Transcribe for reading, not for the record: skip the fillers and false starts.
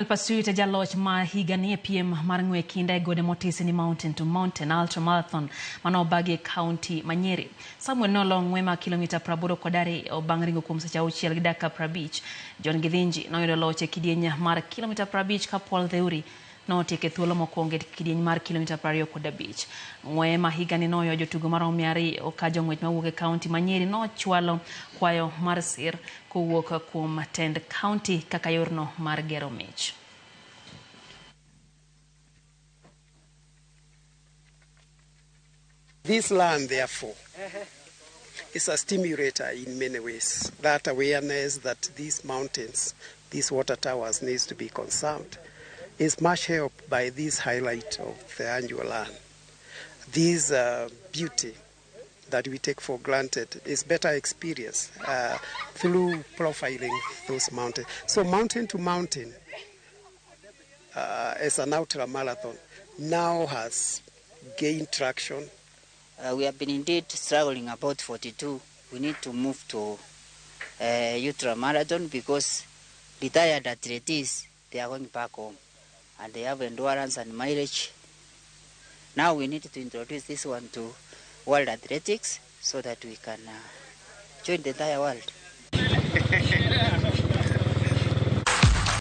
Parsoot jaloch ma higani piem mar ng'we kinde gode motisni mountain to mountain ultramarathon manobagi county Manyeri. Samuel nolong ng'we ma kilomita 80 bang' ringo kuom seche 6 gi dakika 50. John Githinji noyudo loch e kidieny mar kilomita 50 ka Paul Theuri notieko e thuolo mokwongo e kidieny mar kilomita 25. Ng'we ma higani noyo jotugo maromo 200 ka jong'wech mawuok e county Manyeri nochwalo kwayo mar sir kowuok kuom tend county kaka yorno mar gero mich. This land, therefore, is a stimulator in many ways. That awareness that these mountains, these water towers needs to be conserved is much helped by this highlight of the annual land. This beauty that we take for granted is better experience through profiling those mountains. So mountain to mountain as an ultra marathon now has gained traction. We have been indeed struggling about 42. We need to move to ultra marathon because retired athletes, they are going back home and they have endurance and mileage. Now we need to introduce this one to world athletics so that we can join the entire world.